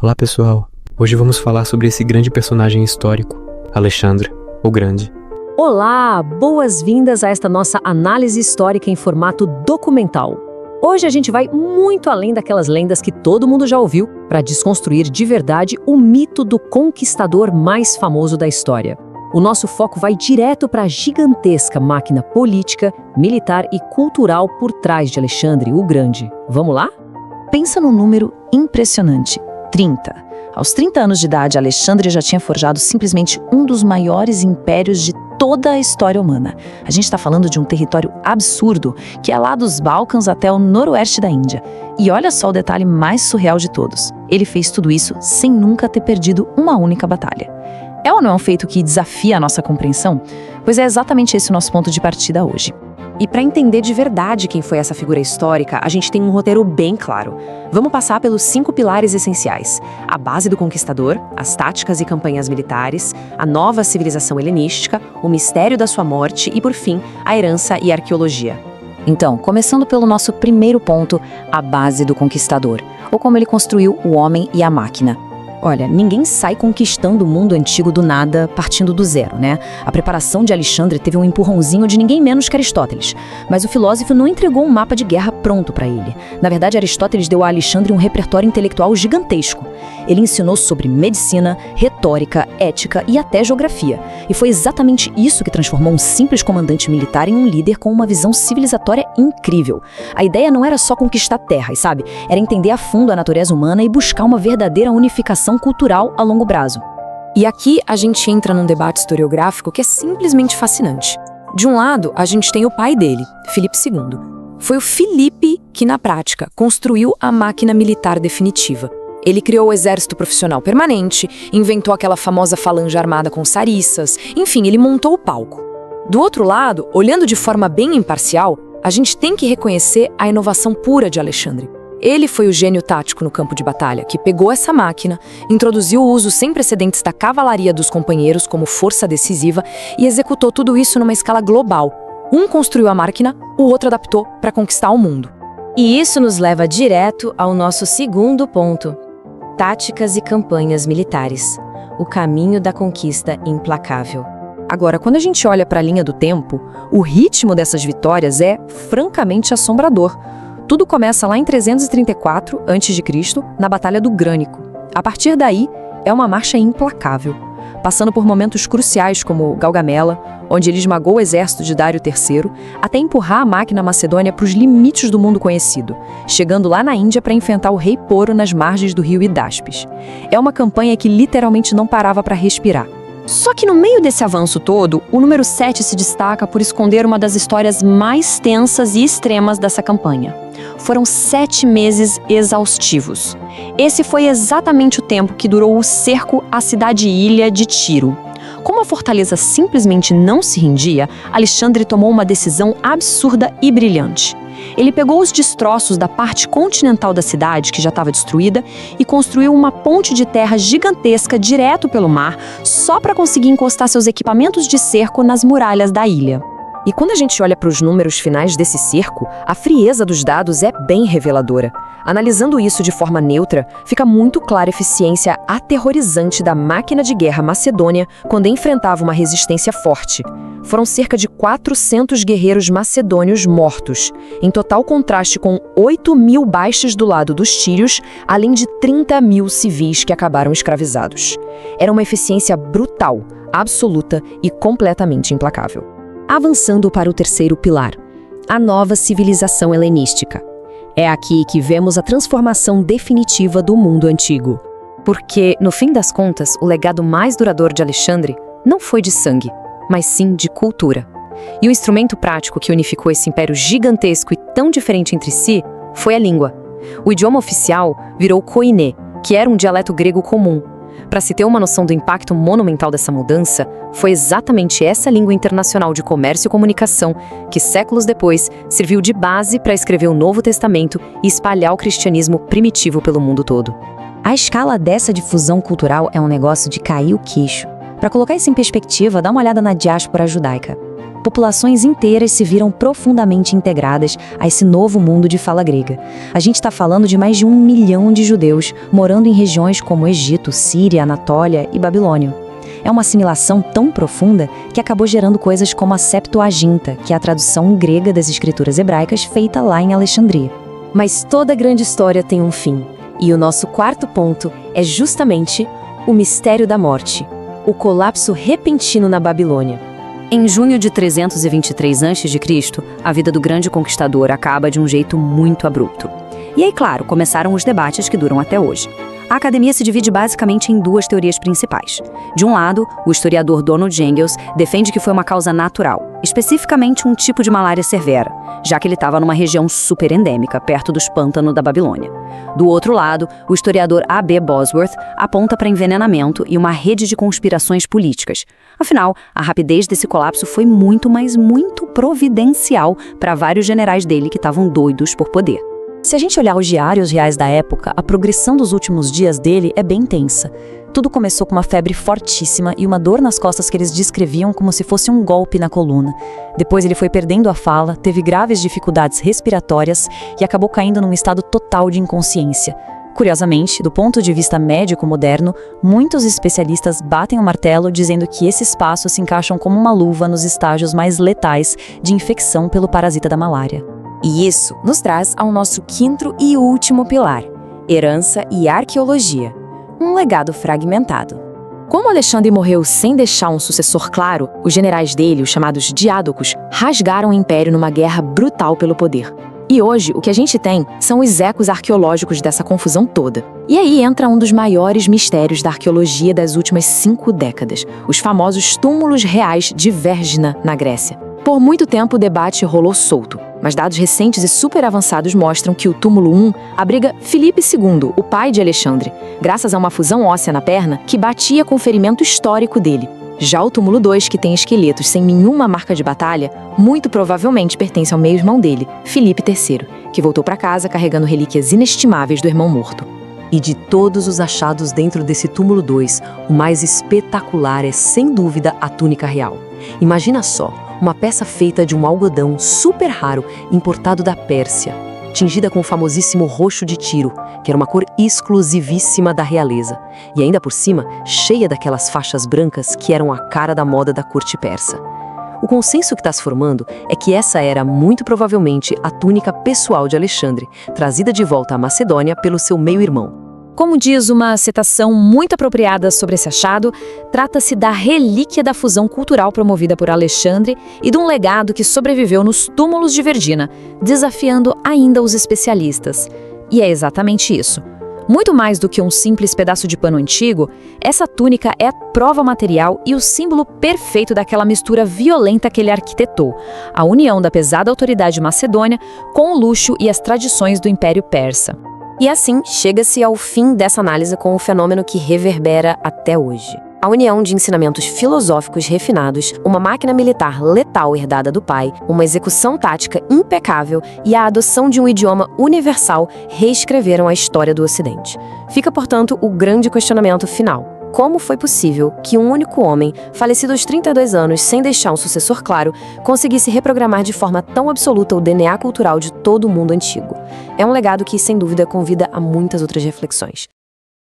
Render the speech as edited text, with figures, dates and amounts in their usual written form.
Olá pessoal, hoje vamos falar sobre esse grande personagem histórico, Alexandre o Grande. Olá, boas-vindas a esta nossa análise histórica em formato documental. Hoje a gente vai muito além daquelas lendas que todo mundo já ouviu para desconstruir de verdade o mito do conquistador mais famoso da história. O nosso foco vai direto para a gigantesca máquina política, militar e cultural por trás de Alexandre o Grande. Vamos lá? Pensa num número impressionante. 30. Aos 30 anos de idade, Alexandre já tinha forjado simplesmente um dos maiores impérios de toda a história humana. A gente está falando de um território absurdo, que é lá dos Balcãs até o noroeste da Índia. E olha só o detalhe mais surreal de todos. Ele fez tudo isso sem nunca ter perdido uma única batalha. É ou não é um feito que desafia a nossa compreensão? Pois é exatamente esse o nosso ponto de partida hoje. E para entender de verdade quem foi essa figura histórica, a gente tem um roteiro bem claro. Vamos passar pelos 5 pilares essenciais: a base do conquistador, as táticas e campanhas militares, a nova civilização helenística, o mistério da sua morte e, por fim, a herança e a arqueologia. Então, começando pelo nosso primeiro ponto, a base do conquistador, ou como ele construiu o homem e a máquina. Olha, ninguém sai conquistando o mundo antigo do nada, partindo do zero, né? A preparação de Alexandre teve um empurrãozinho de ninguém menos que Aristóteles. Mas o filósofo não entregou um mapa de guerra pronto para ele. Na verdade, Aristóteles deu a Alexandre um repertório intelectual gigantesco. Ele ensinou sobre medicina, retórica, ética e até geografia. E foi exatamente isso que transformou um simples comandante militar em um líder com uma visão civilizatória incrível. A ideia não era só conquistar terras, sabe? Era entender a fundo a natureza humana e buscar uma verdadeira unificação cultural a longo prazo. E aqui a gente entra num debate historiográfico que é simplesmente fascinante. De um lado, a gente tem o pai dele, Filipe II. Foi o Filipe que, na prática, construiu a máquina militar definitiva. Ele criou o exército profissional permanente, inventou aquela famosa falange armada com sarissas, enfim, ele montou o palco. Do outro lado, olhando de forma bem imparcial, a gente tem que reconhecer a inovação pura de Alexandre. Ele foi o gênio tático no campo de batalha, que pegou essa máquina, introduziu o uso sem precedentes da cavalaria dos companheiros como força decisiva e executou tudo isso numa escala global. Um construiu a máquina, o outro adaptou para conquistar o mundo. E isso nos leva direto ao nosso segundo ponto: táticas e campanhas militares. O caminho da conquista implacável. Agora, quando a gente olha para a linha do tempo, o ritmo dessas vitórias é francamente assombrador. Tudo começa lá em 334 a.C., na Batalha do Grânico. A partir daí, é uma marcha implacável, passando por momentos cruciais como Gaugamela, onde ele esmagou o exército de Dário III, até empurrar a máquina macedônia para os limites do mundo conhecido, chegando lá na Índia para enfrentar o rei Poro nas margens do rio Hidáspes. É uma campanha que literalmente não parava para respirar. Só que no meio desse avanço todo, o número 7 se destaca por esconder uma das histórias mais tensas e extremas dessa campanha. Foram 7 meses exaustivos. Esse foi exatamente o tempo que durou o cerco à cidade-ilha de Tiro. Como a fortaleza simplesmente não se rendia, Alexandre tomou uma decisão absurda e brilhante. Ele pegou os destroços da parte continental da cidade, que já estava destruída, e construiu uma ponte de terra gigantesca direto pelo mar, só para conseguir encostar seus equipamentos de cerco nas muralhas da ilha. E quando a gente olha para os números finais desse cerco, a frieza dos dados é bem reveladora. Analisando isso de forma neutra, fica muito clara a eficiência aterrorizante da máquina de guerra macedônia quando enfrentava uma resistência forte. Foram cerca de 400 guerreiros macedônios mortos, em total contraste com 8.000 baixas do lado dos tírios, além de 30.000 civis que acabaram escravizados. Era uma eficiência brutal, absoluta e completamente implacável. Avançando para o terceiro pilar, a nova civilização helenística. É aqui que vemos a transformação definitiva do mundo antigo. Porque, no fim das contas, o legado mais duradouro de Alexandre não foi de sangue, mas sim de cultura. E o instrumento prático que unificou esse império gigantesco e tão diferente entre si foi a língua. O idioma oficial virou koiné, que era um dialeto grego comum. Para se ter uma noção do impacto monumental dessa mudança, foi exatamente essa língua internacional de comércio e comunicação que, séculos depois, serviu de base para escrever o Novo Testamento e espalhar o cristianismo primitivo pelo mundo todo. A escala dessa difusão cultural é um negócio de cair o queixo. Para colocar isso em perspectiva, dá uma olhada na diáspora judaica. populações inteiras se viram profundamente integradas a esse novo mundo de fala grega. A gente está falando de mais de 1 milhão de judeus morando em regiões como Egito, Síria, Anatólia e Babilônia. É uma assimilação tão profunda que acabou gerando coisas como a Septuaginta, que é a tradução grega das escrituras hebraicas feita lá em Alexandria. Mas toda grande história tem um fim. E o nosso quarto ponto é justamente o mistério da morte, o colapso repentino na Babilônia. Em junho de 323 a.C., a vida do grande conquistador acaba de um jeito muito abrupto. E aí, claro, começaram os debates que duram até hoje. A academia se divide basicamente em duas teorias principais. De um lado, o historiador Donald Engels defende que foi uma causa natural, especificamente um tipo de malária severa, já que ele estava numa região super endêmica, perto dos pântanos da Babilônia. Do outro lado, o historiador A.B. Bosworth aponta para envenenamento e uma rede de conspirações políticas. Afinal, a rapidez desse colapso foi muito, mas muito providencial para vários generais dele que estavam doidos por poder. Se a gente olhar os diários reais da época, a progressão dos últimos dias dele é bem tensa. Tudo começou com uma febre fortíssima e uma dor nas costas que eles descreviam como se fosse um golpe na coluna. Depois ele foi perdendo a fala, teve graves dificuldades respiratórias e acabou caindo num estado total de inconsciência. Curiosamente, do ponto de vista médico moderno, muitos especialistas batem o martelo dizendo que esses passos se encaixam como uma luva nos estágios mais letais de infecção pelo parasita da malária. E isso nos traz ao nosso quinto e último pilar, herança e arqueologia, um legado fragmentado. Como Alexandre morreu sem deixar um sucessor claro, os generais dele, os chamados diádocos, rasgaram o império numa guerra brutal pelo poder. E hoje, o que a gente tem são os ecos arqueológicos dessa confusão toda. E aí entra um dos maiores mistérios da arqueologia das últimas 5 décadas, os famosos túmulos reais de Vergina, na Grécia. Por muito tempo o debate rolou solto, mas dados recentes e super avançados mostram que o túmulo 1 abriga Filipe II, o pai de Alexandre, graças a uma fusão óssea na perna que batia com o ferimento histórico dele. Já o túmulo 2, que tem esqueletos sem nenhuma marca de batalha, muito provavelmente pertence ao meio-irmão dele, Filipe III, que voltou para casa carregando relíquias inestimáveis do irmão morto. E de todos os achados dentro desse túmulo 2, o mais espetacular é, sem dúvida, a túnica real. Imagina só, uma peça feita de um algodão super raro importado da Pérsia, tingida com o famosíssimo roxo de Tiro, que era uma cor exclusivíssima da realeza, e ainda por cima, cheia daquelas faixas brancas que eram a cara da moda da corte persa. O consenso que está se formando é que essa era, muito provavelmente, a túnica pessoal de Alexandre, trazida de volta à Macedônia pelo seu meio-irmão. Como diz uma citação muito apropriada sobre esse achado, trata-se da relíquia da fusão cultural promovida por Alexandre e de um legado que sobreviveu nos túmulos de Vergina, desafiando ainda os especialistas. E é exatamente isso. Muito mais do que um simples pedaço de pano antigo, essa túnica é a prova material e o símbolo perfeito daquela mistura violenta que ele arquitetou, a união da pesada autoridade macedônia com o luxo e as tradições do Império Persa. E assim, chega-se ao fim dessa análise com o fenômeno que reverbera até hoje. A união de ensinamentos filosóficos refinados, uma máquina militar letal herdada do pai, uma execução tática impecável e a adoção de um idioma universal reescreveram a história do Ocidente. Fica, portanto, o grande questionamento final. Como foi possível que um único homem, falecido aos 32 anos sem deixar um sucessor claro, conseguisse reprogramar de forma tão absoluta o DNA cultural de todo o mundo antigo? É um legado que, sem dúvida, convida a muitas outras reflexões.